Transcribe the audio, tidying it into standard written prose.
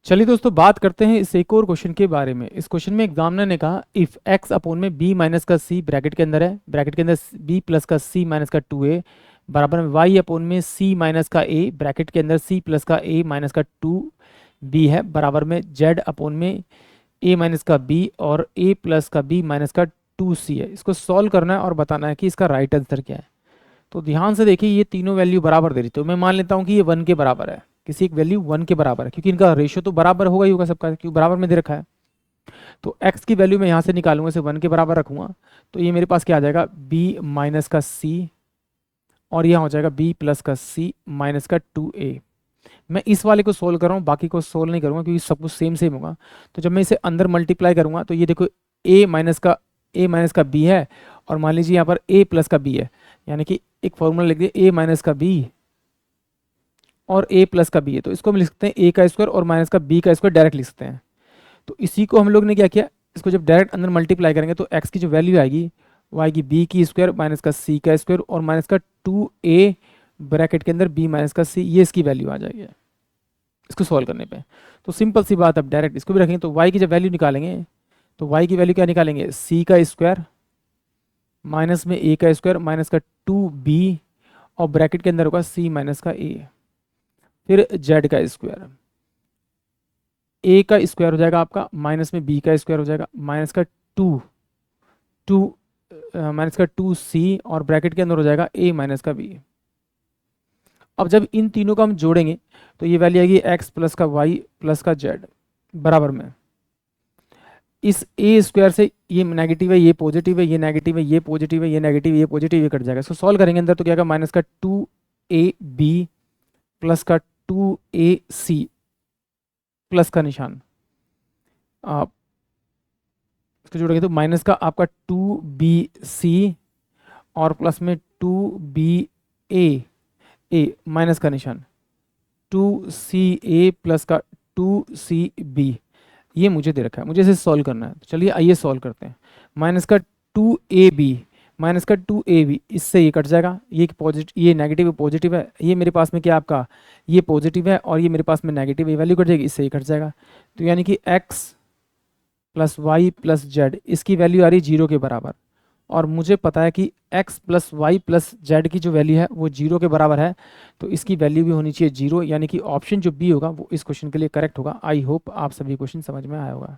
चलिए दोस्तों, बात करते हैं इस एक और क्वेश्चन के बारे में। इस क्वेश्चन में एग्जामिनर ने कहा इफ x अपोन में b माइनस का c ब्रैकेट के अंदर है, ब्रैकेट के अंदर b प्लस का c माइनस का 2a बराबर में y अपोन में c माइनस का a ब्रैकेट के अंदर c प्लस का a माइनस का 2b है बराबर में z अपोन में a माइनस का b और a प्लस का b माइनस का 2c है। इसको सॉल्व करना है और बताना है कि इसका राइट आंसर क्या है। तो ध्यान से देखिए, ये तीनों वैल्यू बराबर दे रही, तो मैं मान लेता हूँ कि ये 1 के बराबर है, किसी एक वैल्यू 1 के बराबर है, क्योंकि इनका रेशियो तो बराबर होगा ही होगा सबका, क्योंकि बराबर में दे रखा है। तो x की वैल्यू मैं यहाँ से निकालूंगा, इसे 1 के बराबर रखूंगा, तो ये मेरे पास क्या आ जाएगा b माइनस का c और यहाँ हो जाएगा b प्लस का c माइनस का 2a। मैं इस वाले को सोल्व कर रहा हूँ, बाकी को सोल्व नहीं करूँगा क्योंकि सब कुछ सेम सेम होगा। तो जब मैं इसे अंदर मल्टीप्लाई करूँगा तो ये देखो a माइनस का b है, और मान लीजिए यहाँ पर a प्लस का b है, यानी कि एक फॉर्मूला लिख दिए a माइनस का b और a प्लस का b है। तो इसको हम लिख सकते हैं a का स्क्वायर और माइनस का b का स्क्वायर डायरेक्ट लिख सकते हैं। तो इसी को हम लोग ने क्या किया, इसको जब डायरेक्ट अंदर मल्टीप्लाई करेंगे तो x की जो वैल्यू आएगी वो आएगी b की स्क्वायर माइनस का c का स्क्वायर और माइनस का 2a ब्रैकेट के अंदर b माइनस का c, ये इसकी वैल्यू आ जाएगी इसको सॉल्व करने पे। तो सिंपल सी बात, अब डायरेक्ट इसको भी रखेंगे तो y की जब वैल्यू निकालेंगे तो y की वैल्यू क्या निकालेंगे, c का स्क्वायर माइनस में a का स्क्वायर माइनस का 2b और ब्रैकेट के अंदर होगा c माइनस का a, फिर z का स्क्वायर, a का स्क्वायर हो जाएगा आपका माइनस में b का स्क्वायर हो जाएगा माइनस का 2c और ब्रैकेट के अंदर हो जाएगा a माइनस का b। अब जब इन तीनों को हम जोड़ेंगे तो ये वैल्यू आएगी x प्लस का y प्लस का z बराबर में इस a स्क्वायर से ये नेगेटिव है, ये पॉजिटिव है, ये नेगेटिव है, ये पॉजिटिव है, ये नेगेटिव, ये पॉजिटिव, ये कट जाएगा। इसको सॉल्व करेंगे अंदर तो क्या आएगा माइनस का 2ab प्लस का 2ac प्लस का निशान, आप इसको जोड़ेंगे तो माइनस का आपका 2bc और प्लस में 2ba माइनस का निशान 2ca प्लस का 2cb, ये मुझे दे रखा है, मुझे इसे सॉल्व करना है। तो चलिए आइए सॉल्व करते हैं। माइनस का 2ab इससे ये कट जाएगा, ये पॉजिटिव, ये नेगेटिव पॉजिटिव है, ये मेरे पास में क्या आपका ये पॉजिटिव है और ये मेरे पास में नेगेटिव, ये वैल्यू कट जाएगी, इससे ये कट जाएगा। तो यानी कि x plus y plus z, इसकी वैल्यू आ रही है 0 के बराबर, और मुझे पता है कि x plus y plus z की जो वैल्यू है वो 0 के बराबर है, तो इसकी वैल्यू भी होनी चाहिए 0, यानी कि ऑप्शन जो बी होगा वो इस क्वेश्चन के लिए करेक्ट होगा। आई होप आप सभी क्वेश्चन समझ में आया होगा।